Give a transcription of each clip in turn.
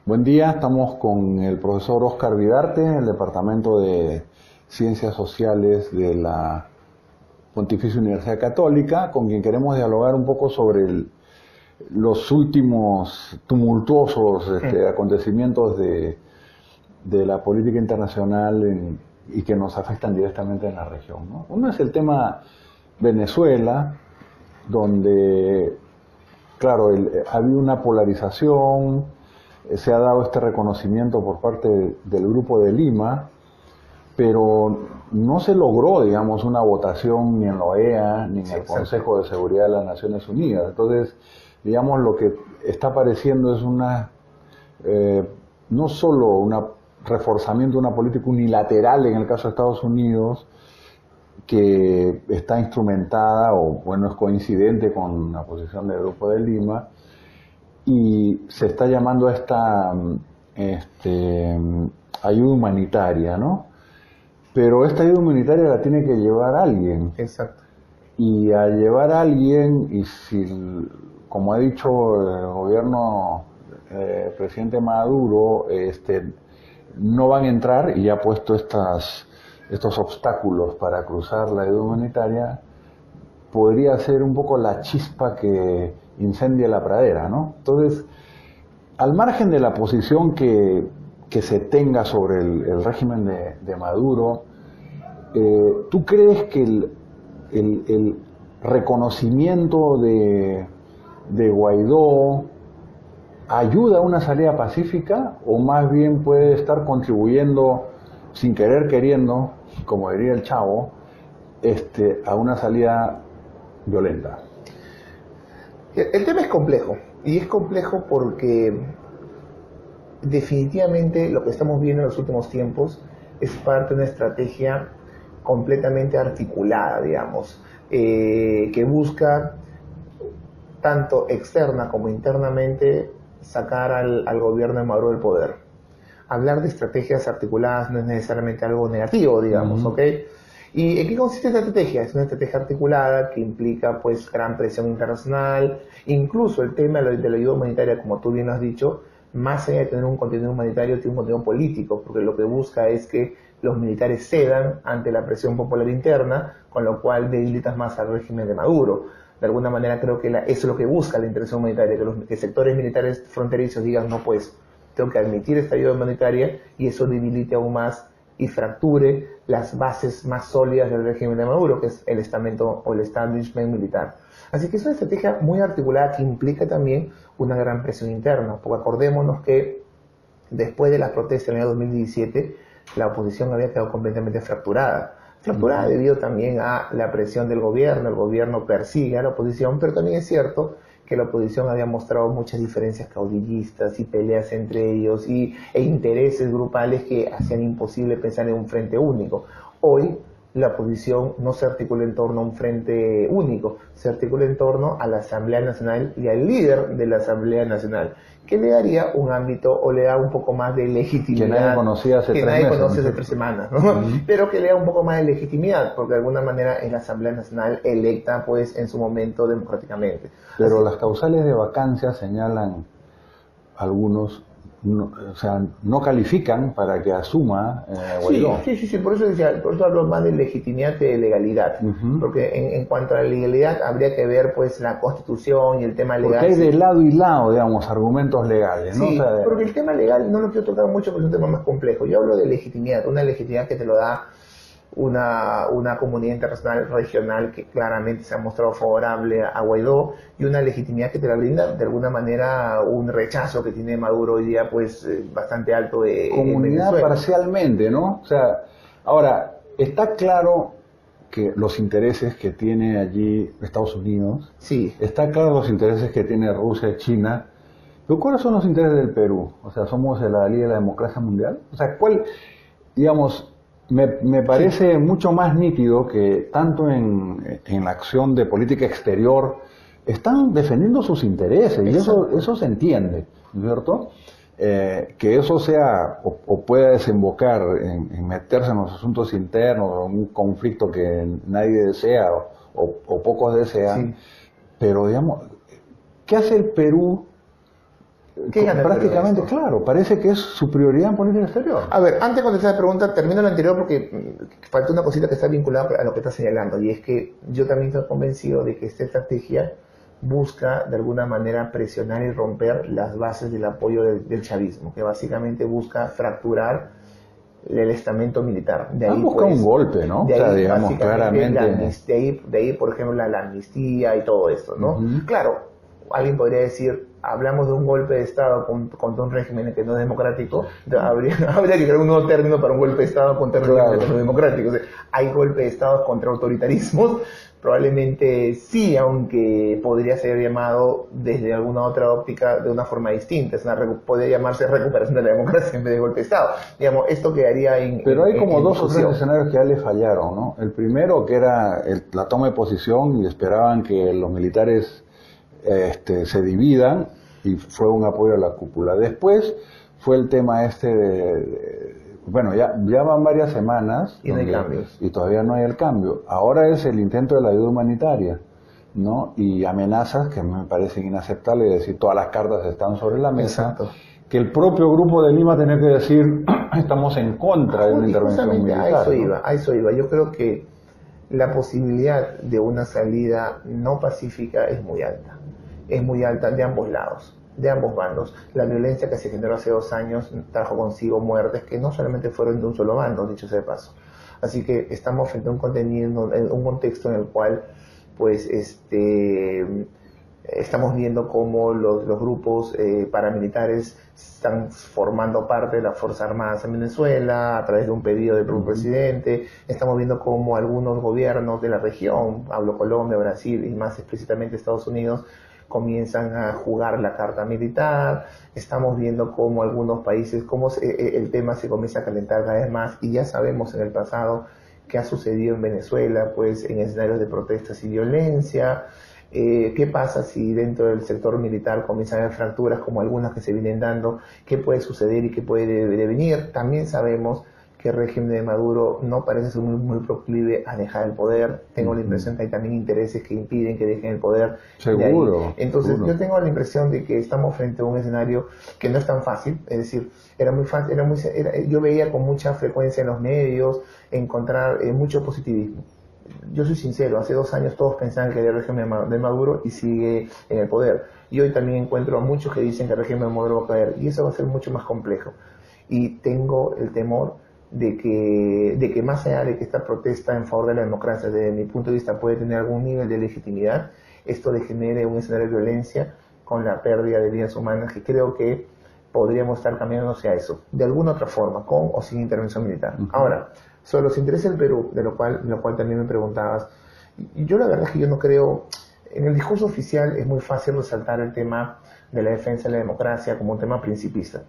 Buen día, estamos con el profesor Óscar Vidarte, del Departamento de Ciencias Sociales de la Pontificia Universidad Católica, con quien queremos dialogar un poco sobre los últimos tumultuosos acontecimientos de la política internacional y que nos afectan directamente en la región, ¿no? Uno es el tema Venezuela, donde, claro, ha habido una polarización. Se ha dado este reconocimiento por parte del Grupo de Lima, pero no se logró, digamos, una votación ni en la OEA ni en el Consejo de Seguridad de las Naciones Unidas. Entonces, digamos, lo que está apareciendo es no solo un reforzamiento de una política unilateral en el caso de Estados Unidos, que está instrumentada o, bueno, es coincidente con la posición del Grupo de Lima, y se está llamando a esta ayuda humanitaria, ¿no? Pero esta ayuda humanitaria la tiene que llevar alguien. Exacto. Y al llevar a alguien, y si, como ha dicho el gobierno presidente Maduro, no van a entrar, y ya ha puesto estos obstáculos para cruzar la ayuda humanitaria, podría ser un poco la chispa que incendia la pradera, ¿no? Entonces, al margen de la posición que se tenga sobre el régimen de Maduro, ¿tú crees que el reconocimiento de Guaidó ayuda a una salida pacífica, o más bien puede estar contribuyendo sin querer queriendo, como diría el Chavo, a una salida violenta? El tema es complejo, y es complejo porque definitivamente lo que estamos viendo en los últimos tiempos es parte de una estrategia completamente articulada, digamos, que busca tanto externa como internamente sacar al gobierno de Maduro del poder. Hablar de estrategias articuladas no es necesariamente algo negativo, digamos, ¿ok? ¿Y en qué consiste esta estrategia? Es una estrategia articulada que implica, pues, gran presión internacional. Incluso el tema de la ayuda humanitaria, como tú bien lo has dicho, más allá de tener un contenido humanitario, tiene un contenido político, porque lo que busca es que los militares cedan ante la presión popular interna, con lo cual debilitas más al régimen de Maduro. De alguna manera creo que eso es lo que busca la intervención humanitaria, que sectores militares fronterizos digan, no, pues, tengo que admitir esta ayuda humanitaria, y eso debilite aún más y fracture las bases más sólidas del régimen de Maduro, que es el estamento o el establishment militar. Así que es una estrategia muy articulada que implica también una gran presión interna, porque acordémonos que después de las protestas en el año 2017, la oposición había quedado completamente fracturada. Fracturada debido también a la presión del gobierno. El gobierno persigue a la oposición, pero también es cierto que la oposición había mostrado muchas diferencias caudillistas y peleas entre ellos e intereses grupales que hacían imposible pensar en un frente único. Hoy la oposición no se articula en torno a un frente único, se articula en torno a la Asamblea Nacional y al líder de la Asamblea Nacional, que le daría un ámbito o le da un poco más de legitimidad. Que nadie conocía hace que 3 nadie meses. conoce hace 3 semanas, ¿no? Pero que le da un poco más de legitimidad, porque de alguna manera es la Asamblea Nacional electa, pues, en su momento democráticamente. Pero Así, las causales de vacancia señalan algunos, no califican para que asuma Guaidó. Sí, por eso decía, por eso hablo más de legitimidad que de legalidad, porque en cuanto a la legalidad habría que ver, pues, la Constitución y el tema legal. Porque hay de lado y lado, digamos, argumentos legales, ¿no? Sí, porque el tema legal no lo quiero tocar mucho porque es un tema más complejo. Yo hablo de legitimidad, una legitimidad que te lo da una comunidad internacional regional que claramente se ha mostrado favorable a Guaidó, y una legitimidad que te la brinda de alguna manera un rechazo que tiene Maduro hoy día, pues, bastante alto en comunidad Venezuela. parcialmente, ¿no? O sea, ahora, está claro que los intereses que tiene allí Estados Unidos, Sí. está claro los intereses que tiene Rusia y China, pero ¿cuáles son los intereses del Perú? O sea, ¿somos de la Liga de la Democracia Mundial? O sea, digamos, me parece mucho más nítido que tanto en la acción de política exterior están defendiendo sus intereses, y eso se entiende, ¿cierto? Que eso sea o pueda desembocar en meterse en los asuntos internos, o en un conflicto que nadie desea o pocos desean, pero digamos, ¿qué hace el Perú ¿Qué gana prácticamente, claro, parece que es su prioridad en política exterior. A ver, antes de contestar la pregunta, termino lo anterior porque falta una cosita que está vinculada a lo que está señalando, y es que yo también estoy convencido de que esta estrategia busca de alguna manera presionar y romper las bases del apoyo del chavismo, que básicamente busca fracturar el estamento militar. De ahí busca un golpe, ¿no? O sea, digamos claramente. De ahí, por ejemplo, la amnistía y todo esto, ¿no? Claro, alguien podría decir, hablamos de un golpe de Estado contra un régimen que no es democrático, habría que crear un nuevo término para un golpe de Estado contra un régimen que no es democrático. O sea, hay golpe de Estado contra autoritarismos, probablemente sí, aunque podría ser llamado desde alguna otra óptica de una forma distinta. Podría llamarse recuperación de la democracia en vez de golpe de Estado. Digamos, esto quedaría en... Pero hay como en dos o tres escenarios que ya le fallaron, ¿no? El primero, que era la toma de posición y esperaban que los militares se dividan, y fue un apoyo a la cúpula. Después fue el tema bueno, ya van varias semanas y no hay cambios, y todavía no hay el cambio. Ahora es el intento de la ayuda humanitaria, ¿no? Y amenazas que me parecen inaceptables, es decir, todas las cartas están sobre la mesa. Exacto. Que el propio grupo de Lima tenía que decir estamos en contra de una intervención militar. A eso iba. Yo creo que la posibilidad de una salida no pacífica es muy alta. Es muy alta de ambos lados, de ambos bandos. La violencia que se generó hace 2 años trajo consigo muertes que no solamente fueron de un solo bando, dicho sea de paso. Así que estamos frente a un contexto en el cual, pues, estamos viendo cómo los grupos paramilitares están formando parte de las Fuerzas Armadas en Venezuela a través de un pedido del propio presidente. Estamos viendo cómo algunos gobiernos de la región, hablo Colombia, Brasil y más explícitamente Estados Unidos, comienzan a jugar la carta militar. Estamos viendo cómo algunos países, cómo el tema se comienza a calentar cada vez más, y ya sabemos en el pasado qué ha sucedido en Venezuela, pues en escenarios de protestas y violencia. ¿Qué pasa si dentro del sector militar comienzan a haber fracturas como algunas que se vienen dando? ¿Qué puede suceder y qué puede devenir? También sabemos que el régimen de Maduro no parece ser muy proclive a dejar el poder. Tengo la impresión que hay también intereses que impiden que dejen el poder. Seguro. Entonces, yo tengo la impresión de que estamos frente a un escenario que no es tan fácil. Es decir, era muy fácil, yo veía con mucha frecuencia en los medios encontrar mucho positivismo. Yo soy sincero, hace 2 años todos pensaban que el régimen de Maduro y sigue en el poder. Y hoy también encuentro a muchos que dicen que el régimen de Maduro va a caer. Y eso va a ser mucho más complejo. Y tengo el temor de que más allá de que esta protesta en favor de la democracia, desde mi punto de vista, puede tener algún nivel de legitimidad, esto le genere un escenario de violencia con la pérdida de vidas humanas, que creo que podríamos estar caminando hacia eso, de alguna otra forma, con o sin intervención militar. Ahora, sobre los intereses del Perú, de lo cual también me preguntabas, yo la verdad es que yo no creo, en el discurso oficial es muy fácil resaltar el tema de la defensa de la democracia como un tema principista.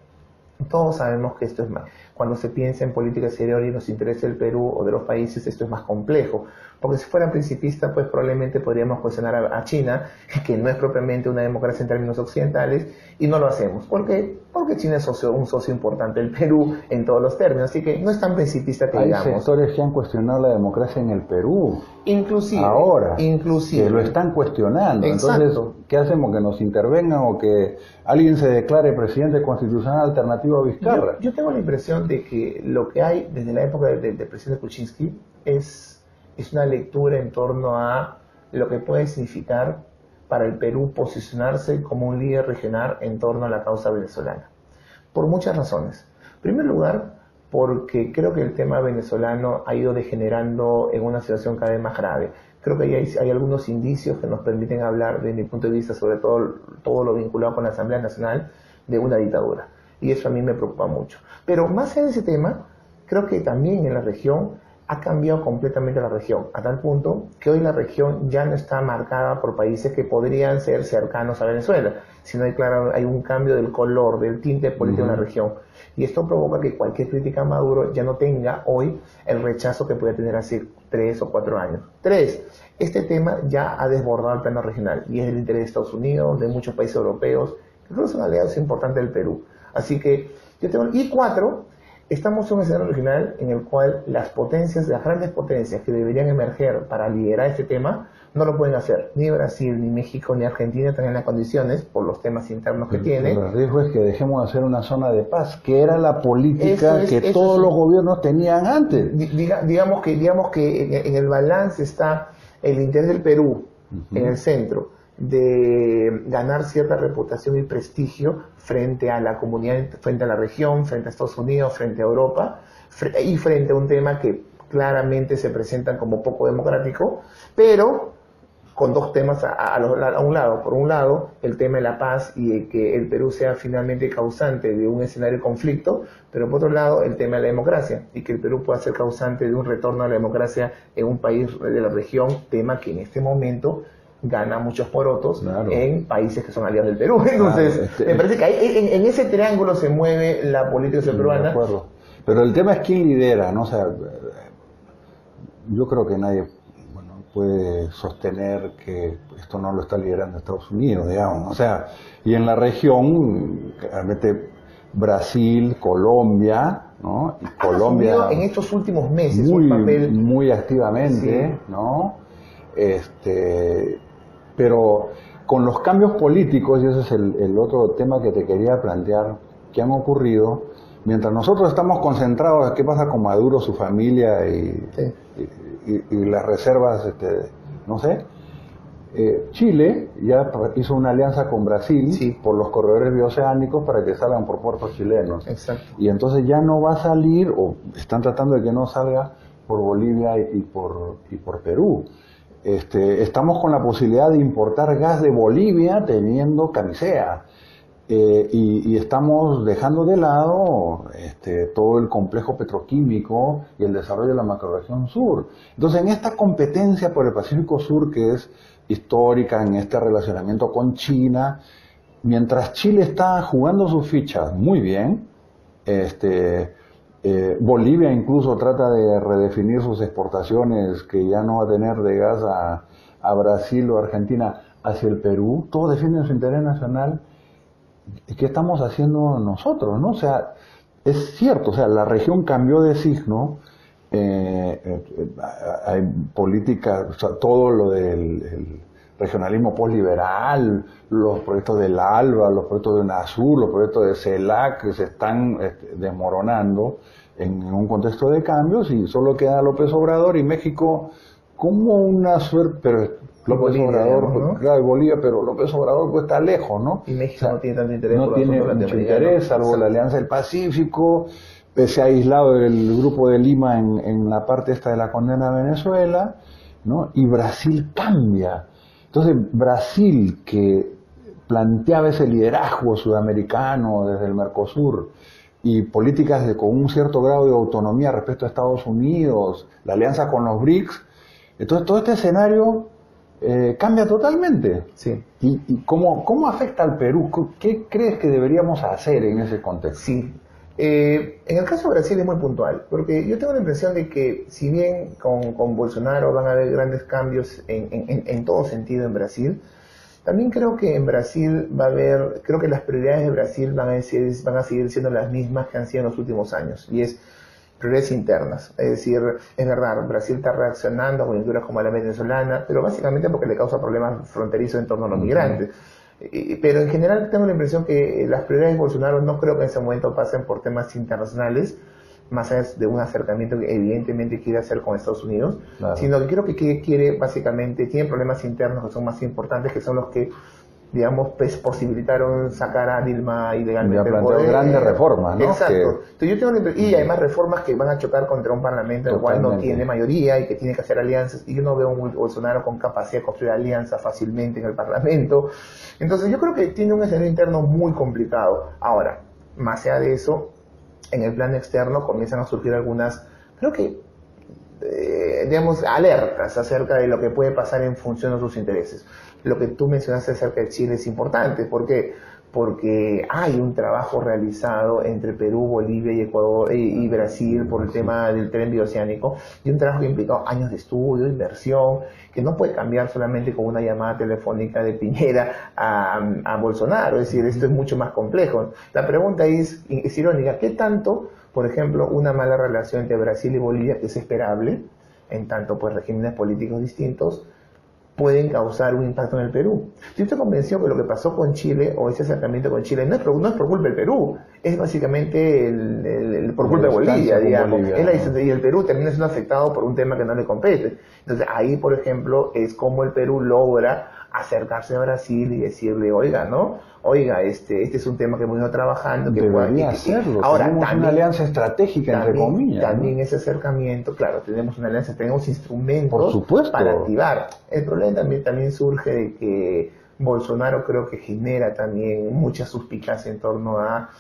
Todos sabemos que esto es más, cuando se piensa en política exterior y los intereses del Perú o de los países, esto es más complejo, porque si fuera principista, pues probablemente podríamos cuestionar a China, que no es propiamente una democracia en términos occidentales, y no lo hacemos. ¿Por qué? Porque China es un socio importante del Perú en todos los términos, así que no es tan principista que digamos. Hay sectores que han cuestionado la democracia en el Perú. Inclusive. Ahora. Que lo están cuestionando. Exacto. Entonces, ¿qué hacemos? ¿Que nos intervengan o que alguien se declare presidente constitucional alternativo a Vizcarra? Yo tengo la impresión de que lo que hay desde la época del presidente Kuczynski es una lectura en torno a lo que puede significar para el Perú posicionarse como un líder regional en torno a la causa venezolana. Por muchas razones. En primer lugar, porque creo que el tema venezolano ha ido degenerando en una situación cada vez más grave. Creo que hay algunos indicios que nos permiten hablar, desde mi punto de vista, sobre todo lo vinculado con la Asamblea Nacional, de una dictadura. Y eso a mí me preocupa mucho. Pero más allá de ese tema, creo que también en la región ha cambiado completamente la región, a tal punto que hoy la región ya no está marcada por países que podrían ser cercanos a Venezuela, sino hay un cambio del color, del tinte político en la región. Y esto provoca que cualquier crítica a Maduro ya no tenga hoy el rechazo que podía tener hace 3 o 4 años. 3, este tema ya ha desbordado el plano regional, y es el interés de Estados Unidos, de muchos países europeos, que creo que son aliados importantes del Perú. Así que yo tengo... Y 4, estamos en un escenario regional en el cual las potencias, las grandes potencias que deberían emerger para liderar este tema, no lo pueden hacer. Ni Brasil, ni México, ni Argentina están en las condiciones por los temas internos que tienen. El riesgo es que dejemos de hacer una zona de paz, que era la política que todos los gobiernos tenían antes. Digamos que en el balance está el interés del Perú, en el centro, de ganar cierta reputación y prestigio frente a la comunidad, frente a la región, frente a Estados Unidos, frente a Europa, y frente a un tema que claramente se presentan como poco democrático, pero con dos temas a un lado. Por un lado, el tema de la paz y de que el Perú sea finalmente causante de un escenario de conflicto, pero por otro lado, el tema de la democracia y que el Perú pueda ser causante de un retorno a la democracia en un país de la región, tema que en este momento gana muchos porotos en países que son aliados del Perú. Entonces, me parece que ahí, en ese triángulo se mueve la política peruana. De acuerdo. Pero el tema es quién lidera, ¿no? O sea, yo creo que nadie puede sostener que esto no lo está liderando Estados Unidos, digamos. O sea, y en la región, realmente Brasil, Colombia, ¿no? Y Colombia en estos últimos meses un papel muy activamente, sí, ¿no? Pero con los cambios políticos, y ese es el otro tema que te quería plantear, que han ocurrido, mientras nosotros estamos concentrados en qué pasa con Maduro, su familia y las reservas, no sé, Chile ya hizo una alianza con Brasil por los corredores bioceánicos para que salgan por puertos chilenos. Exacto. Y entonces ya no va a salir, o están tratando de que no salga por Bolivia y por Perú. Estamos con la posibilidad de importar gas de Bolivia teniendo camisea. Y estamos dejando de lado todo el complejo petroquímico y el desarrollo de la macrorregión sur. Entonces, en esta competencia por el Pacífico Sur, que es histórica en este relacionamiento con China, mientras Chile está jugando sus fichas muy bien, Bolivia incluso trata de redefinir sus exportaciones, que ya no va a tener de gas a Brasil o Argentina hacia el Perú, todos defienden su interés nacional. ¿Qué estamos haciendo nosotros, no? O sea, es cierto, o sea, la región cambió de signo, hay políticas, o sea, todo lo del regionalismo postliberal, los proyectos del ALBA, los proyectos de UNASUR, los proyectos de CELAC, que se están desmoronando en un contexto de cambios, y solo queda López Obrador y México como una suerte, pero López Bolivia, Obrador, ¿no? Claro, Bolivia, pero López Obrador pues está lejos, ¿no? Y México no tiene tanto interés. No tiene mucho interés, salvo la Alianza del Pacífico, se ha aislado del Grupo de Lima en la parte esta de la condena a Venezuela, ¿no? Y Brasil cambia. Entonces, Brasil, que planteaba ese liderazgo sudamericano desde el Mercosur, y políticas con un cierto grado de autonomía respecto a Estados Unidos, la alianza con los BRICS, entonces todo este escenario cambia totalmente. Sí. ¿Y cómo afecta al Perú? ¿Qué crees que deberíamos hacer en ese contexto? Sí. En el caso de Brasil es muy puntual, porque yo tengo la impresión de que si bien con Bolsonaro van a haber grandes cambios en todo sentido en Brasil, también creo que en Brasil creo que las prioridades de Brasil van a seguir siendo las mismas que han sido en los últimos años, y es prioridades internas. Es decir, es verdad, Brasil está reaccionando a coyunturas como la venezolana, pero básicamente porque le causa problemas fronterizos en torno a los migrantes. Pero en general tengo la impresión que las prioridades de Bolsonaro no creo que en ese momento pasen por temas internacionales, más allá de un acercamiento que evidentemente quiere hacer con Estados Unidos, sino que creo que quiere básicamente, tiene problemas internos que son más importantes, que son los que, digamos, posibilitaron sacar a Dilma ilegalmente del poder. Grandes reformas, ¿no? Exacto. Entonces, y además reformas que van a chocar contra un parlamento el cual no tiene mayoría y que tiene que hacer alianzas, y yo no veo a un Bolsonaro con capacidad de construir alianzas fácilmente en el parlamento. Entonces yo creo que tiene un escenario interno muy complicado. Ahora, más allá de eso, en el plano externo comienzan a surgir algunas, creo que, digamos, alertas acerca de lo que puede pasar en función de sus intereses. Lo que tú mencionaste acerca de Chile es importante. ¿Por qué? Porque hay un trabajo realizado entre Perú, Bolivia y Ecuador y Brasil por el tema del tren bioceánico, y un trabajo que ha implicado años de estudio, inversión, que no puede cambiar solamente con una llamada telefónica de Piñera a Bolsonaro. Es decir, esto es mucho más complejo. La pregunta es irónica: ¿qué tanto Por ejemplo, una mala relación entre Brasil y Bolivia, que es esperable, en tanto pues regímenes políticos distintos, pueden causar un impacto en el Perú. Yo estoy convencido que lo que pasó con Chile, o ese acercamiento con Chile, no es por culpa del Perú, es básicamente por culpa de Bolivia, digamos. Bolivia, y el Perú termina siendo afectado por un tema que no le compete. Entonces ahí, por ejemplo, es como el Perú logra acercarse a Brasil y decirle, oiga, este es un tema que hemos ido trabajando. Que debería hacerlo. Ahora, tenemos también, una alianza estratégica, entre comillas. También ese acercamiento, claro, tenemos una alianza, tenemos instrumentos para activar. El problema también surge de que Bolsonaro creo que genera también mucha suspicacia en torno a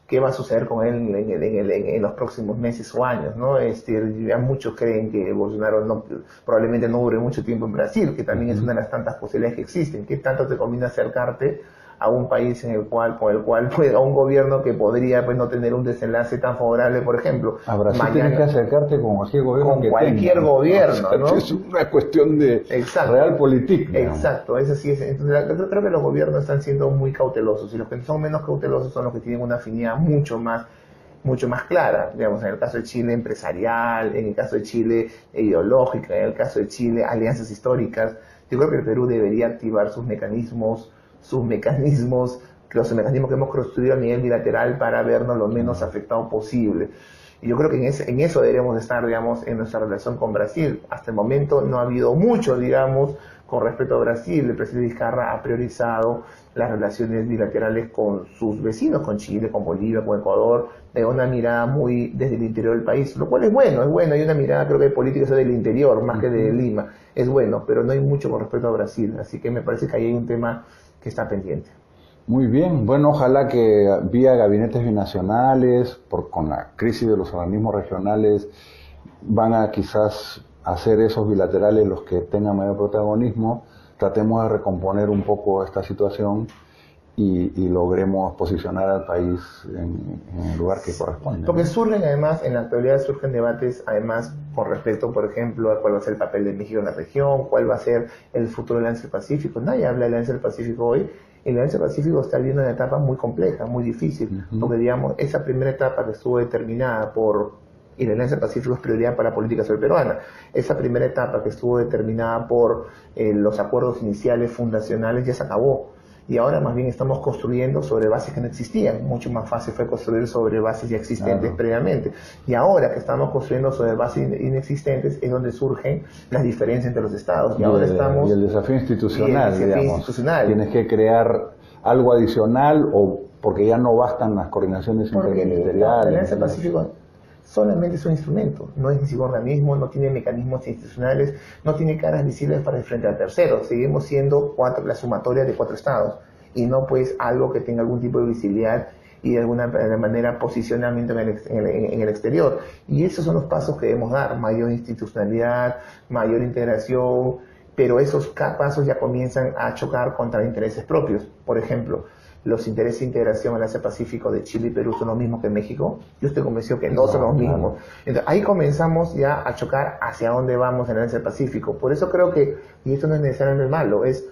qué va a suceder con él en los próximos meses o años, ¿no? Ya muchos creen que Bolsonaro probablemente no dure mucho tiempo en Brasil, que también es una de las tantas posibilidades que existen. ¿Qué tanto te conviene acercarte a un país con el cual a un gobierno que podría pues no tener un desenlace tan favorable, por ejemplo? A Brasil tienes que acercarte con cualquier gobierno. Con cualquier gobierno, ¿no? Es una cuestión de realpolitik. Exacto, eso sí es. Entonces, yo creo que los gobiernos están siendo muy cautelosos, y los que son menos cautelosos son los que tienen una afinidad mucho más clara, digamos, en el caso de Chile empresarial, en el caso de Chile ideológica, en el caso de Chile alianzas históricas. Yo creo que el Perú debería activar los mecanismos que hemos construido a nivel bilateral para vernos lo menos afectados posible. Y yo creo que en eso deberíamos estar, digamos, en nuestra relación con Brasil. Hasta el momento no ha habido mucho, digamos, con respecto a Brasil. El presidente Vizcarra ha priorizado las relaciones bilaterales con sus vecinos, con Chile, con Bolivia, con Ecuador, de una mirada muy desde el interior del país, lo cual es bueno, hay una mirada, creo que política del interior, más que de Lima, es bueno, pero no hay mucho con respecto a Brasil, así que me parece que ahí hay un tema que está pendiente. Muy bien, bueno, ojalá que vía gabinetes binacionales, con la crisis de los organismos regionales, van a quizás hacer esos bilaterales los que tengan mayor protagonismo, tratemos de recomponer un poco esta situación y logremos posicionar al país en el lugar que corresponde. Porque surgen además, en la actualidad surgen debates además con respecto, por ejemplo, a cuál va a ser el papel de México en la región, cuál va a ser el futuro de la Alianza del Pacífico. Nadie habla de la Alianza del Pacífico hoy, y la Alianza del Pacífico está viviendo una etapa muy compleja, muy difícil, porque digamos, esa primera etapa que estuvo determinada y la Alianza del Pacífico es prioridad para la política peruana. Esa primera etapa que estuvo determinada por los acuerdos iniciales fundacionales ya se acabó. Y ahora más bien estamos construyendo sobre bases que no existían. Mucho más fácil fue construir sobre bases ya existentes previamente. Y ahora que estamos construyendo sobre bases inexistentes es donde surgen las diferencias entre los estados. Y el desafío institucional, Tienes que crear algo adicional porque ya no bastan las coordinaciones interministeriales. La Alianza del Pacífico solamente es un instrumento, no es ni siquiera organismo, no tiene mecanismos institucionales, no tiene caras visibles para enfrentar a terceros. Seguimos siendo la sumatoria de 4 estados y no pues algo que tenga algún tipo de visibilidad y de alguna manera posicionamiento en el exterior. Y esos son los pasos que debemos dar: mayor institucionalidad, mayor integración, pero esos pasos ya comienzan a chocar contra intereses propios. Por ejemplo, los intereses de integración al Asia Pacífico de Chile y Perú son los mismos que México. Yo estoy convencido que no son los mismos. Entonces, ahí comenzamos ya a chocar hacia dónde vamos en el Asia Pacífico. Por eso creo que, y esto no es necesariamente malo, es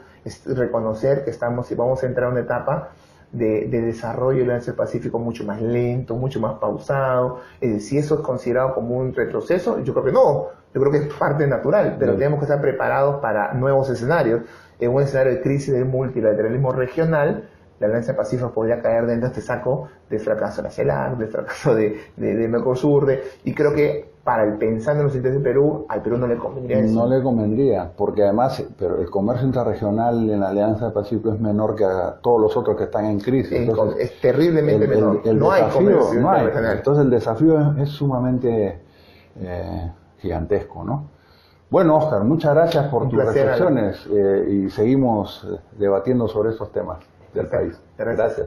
reconocer que vamos a entrar a una etapa de desarrollo del Asia Pacífico mucho más lento, mucho más pausado. Si eso es considerado como un retroceso, yo creo que no. Yo creo que es parte natural, pero tenemos que estar preparados para nuevos escenarios. En un escenario de crisis del multilateralismo regional, la Alianza del Pacífico podría caer dentro de este saco de fracaso de la CELAC, de fracaso de Mercosur, y creo que pensando en los intereses de Perú, al Perú no le convendría eso. No le convendría, porque además el comercio intrarregional en la Alianza del Pacífico es menor que a todos los otros que están en crisis. Entonces, es terriblemente menor. No hay comercio intrarregional. Entonces el desafío es sumamente gigantesco, ¿no? Bueno, Oscar, muchas gracias por tus reflexiones y seguimos debatiendo sobre estos temas del país. Gracias.